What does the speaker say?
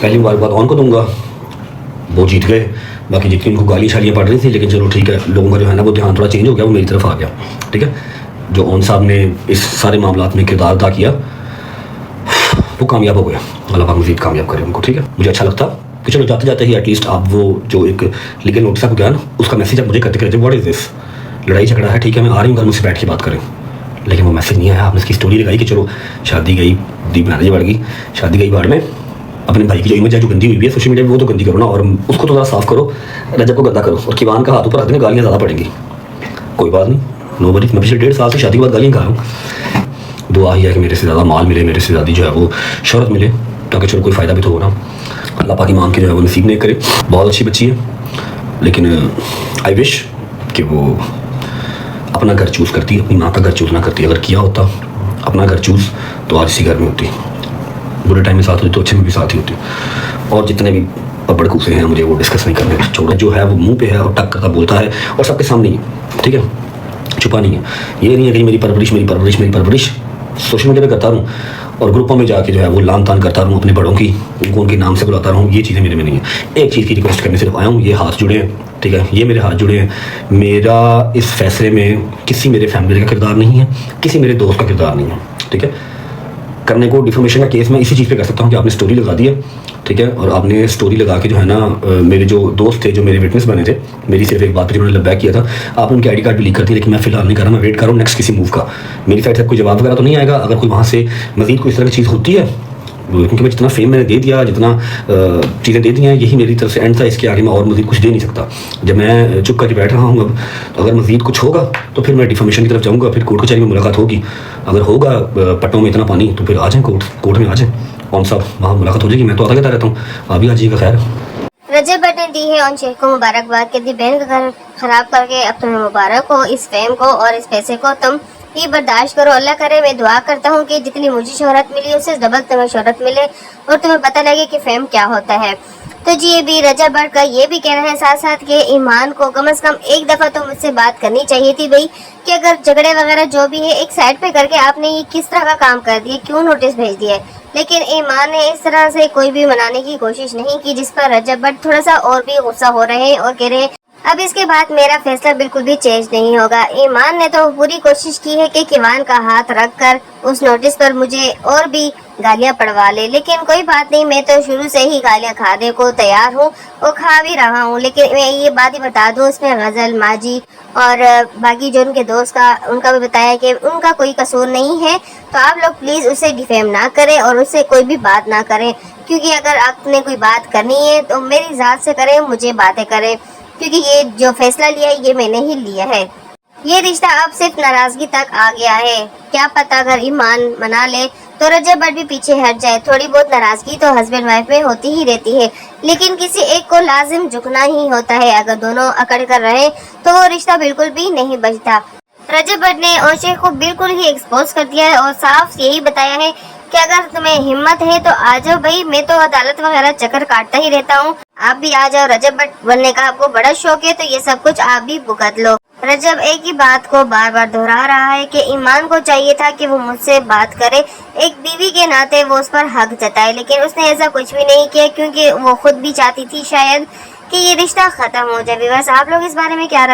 पहली मुबारकबाद ऑन को दूंगा, वो जीत गए। बाकी जितनी उनको गाली शालियाँ पड़ रही थी, लेकिन चलो ठीक है, लोगों का जो है ना वो ध्यान थोड़ा चेंज हो गया, वो मेरी तरफ आ गया। ठीक है, जो ऑन साहब ने इस सारे मामलात में किरदार अदा किया वो कामयाब हो गया। अल्लाह पाक मज़ीद कामयाब करे उनको। ठीक है, मुझे अच्छा लगता कि चलो जाते जाते ही एटलीस्ट आप वो जो एक लीगल नोटिस आपको गया ना, उसका मैसेज आप मुझे करते करते व्हाट इज़ दिस, लड़ाई झगड़ा है, ठीक है मैं आ रही हूँ घर, मुझसे बैठ के बात करें। लेकिन वो मैसेज नहीं आया। आपने इसकी स्टोरी लगाई कि चलो शादी गई, दी बनाने बढ़ गई, शादी गई बाढ़ में, अपने भाई की जो इमेज है जो गंदी हुई है सोशल मीडिया पे, वो तो गंदी करो ना, और उसको तो ज़रा साफ़ करो, रजब को गंदा करो, और किवान का हाथ ऊपर रख देने, गालियाँ ज़्यादा पड़ेंगी। कोई बात नहीं, नो बड़ी, मैं पिछले 1.5 साल से शादी के बाद गालियाँ खा रहा हूँ। दुआ ही है कि मेरे से ज़्यादा माल मिले, मेरे से ज़्यादा जो है वो शोहरत मिले, ताकि चलो कोई फ़ायदा भी तो हो ना। अल्लाह पाक ईमान के जो है वो नसीब नहीं करे। बहुत अच्छी बच्ची है, लेकिन आई विश कि वो अपना घर चूज़ करती, अपनी माँ का घर चूज़ ना करती। अगर किया होता अपना घर चूज़ तो आज इसी घर में होती, बुरे टाइम में साथ होती तो अच्छे में भी साथ ही होती। और जितने भी पब्बड़ कूसे हैं मुझे वो डिस्कस नहीं करने, छोड़ो। जो है वो मुंह पे है और टक करता बोलता है और सबके सामने ही, ठीक है, छुपा नहीं है। ये नहीं है कि मेरी परवरिश मेरी परवरिश मेरी परवरिश सोशल मीडिया पे करता रहूँ और ग्रुपों में जाके जो है वो लान तान करता रहूँ, अपने बड़ों की, उनको उनके नाम से बुलाता रहूँ। ये चीज़ें मेरे में नहीं है। एक चीज़ की रिक्वेस्ट करने सिर्फ आया हूँ, ये हाथ जुड़े हैं, ठीक है, ये मेरे हाथ जुड़े हैं। मेरा इस फैसले में किसी मेरे फैमिली का किरदार नहीं है, किसी मेरे दोस्त का किरदार नहीं है। ठीक है, करने को डिफॉर्मेशन का केस मैं इसी चीज़ पे कर सकता हूँ कि आपने स्टोरी लगा दी है, ठीक है, और आपने स्टोरी लगा के जो है ना मेरे जो दोस्त थे, जो मेरे विटनेस बने थे, मेरी सिर्फ एक बात पर जिन्होंने बैक किया था, आपने उनके आईडी कार्ड भी लीक कर दी। लेकिन मैं फिलहाल नहीं कर रहा, मैं वेट कर रहा हूँ नेक्स्ट किसी मूव का। मेरी साइड से कोई जवाब वगैरह तो नहीं आएगा। अगर कोई वहाँ से मजीद कोई इस तरह की चीज़ होती है, क्योंकि मैं जितना फेम मैंने दे दिया, जितना चीज़ें दे दी हैं, यही मेरी तरफ से एंड था। इसके आगे मैं और मजीद कुछ दे नहीं सकता। जब मैं चुप करके बैठ रहा हूँ अब, तो अगर मजीद कुछ होगा तो फिर मैं डिफॉर्मेशन की तरफ जाऊँगा, फिर कोर्ट कचहरी में मुलाकात होगी। अगर होगा पट्टों में इतना पानी तो फिर आ जाएँ कोर्ट में आ जाएँ, कौन सा वहाँ मुलाकात हो जाएगी। मैं तो आता जाता रहता हूँ, आप भी आ जाइएगा। खैर, रजब भट्ट ने दी है उन शेख को मुबारकबाद के, दी बहन का घर खराब करके अब तुम्हें मुबारक हो, इस फेम को और इस पैसे को तुम ही बर्दाश्त करो। अल्लाह करे, मैं दुआ करता हूँ कि जितनी मुझे शोहरत मिली उससे डबल तुम्हें शोहरत मिले और तुम्हें पता लगे कि फेम क्या होता है। तो जी ये भी रजब भट्ट का ये भी कहना है साथ साथ कि ईमान को कम से कम एक दफ़ा तो मुझसे बात करनी चाहिए थी भाई, कि अगर झगड़े वगैरह जो भी है एक साइड पे करके आपने ये किस तरह का काम कर दिया, क्यों नोटिस भेज दिया है। लेकिन ईमान ने इस तरह से कोई भी मनाने की कोशिश नहीं की, जिस पर रजब भट्ट थोड़ा सा और भी गुस्सा हो रहे हैं और कह रहे हैं अब इसके बाद मेरा फैसला बिल्कुल भी चेंज नहीं होगा। ईमान ने तो पूरी कोशिश की है कि किवान का हाथ रखकर उस नोटिस पर मुझे और भी गालियां पड़वा ले, लेकिन कोई बात नहीं, मैं तो शुरू से ही गालियां खाने को तैयार हूँ और खा भी रहा हूँ। लेकिन मैं ये बात ही बता दूँ, उसमें गजल माजी और बाकी जो उनके दोस्त का उनका भी बताया कि उनका कोई कसूर नहीं है। तो आप लोग प्लीज़ उसे डिफेम ना करें और उससे कोई भी बात ना करें, क्योंकि अगर आपने कोई बात करनी है तो मेरी ज़ात से करें, मुझे बातें करें, क्योंकि ये जो फैसला लिया है ये मैंने ही लिया है। ये रिश्ता अब सिर्फ नाराजगी तक आ गया है। क्या पता अगर ईमान मना ले तो रजब भट्ट भी पीछे हट जाए। थोड़ी बहुत नाराजगी तो हस्बैंड वाइफ में होती ही रहती है, लेकिन किसी एक को लाजिम झुकना ही होता है। अगर दोनों अकड़ कर रहे तो वो रिश्ता बिल्कुल भी नहीं बचता। रजब भट्ट ने औशेख को बिल्कुल ही एक्सपोज कर दिया है और साफ यही बताया है कि अगर तुम्हें हिम्मत है तो आ जाओ भाई, मैं तो अदालत वगैरह चक्कर काटता ही रहता हूँ, आप भी आ जाओ। रजब भट्ट बनने का आपको बड़ा शौक है तो ये सब कुछ आप भी भुगत लो। रजब एक ही बात को बार बार दोहरा रहा है कि ईमान को चाहिए था कि वो मुझसे बात करे, एक बीवी के नाते वो उस पर हक जताए, लेकिन उसने ऐसा कुछ भी नहीं किया, क्योंकि वो खुद भी चाहती थी शायद कि ये रिश्ता खत्म हो जाए। बस आप लोग इस बारे में क्या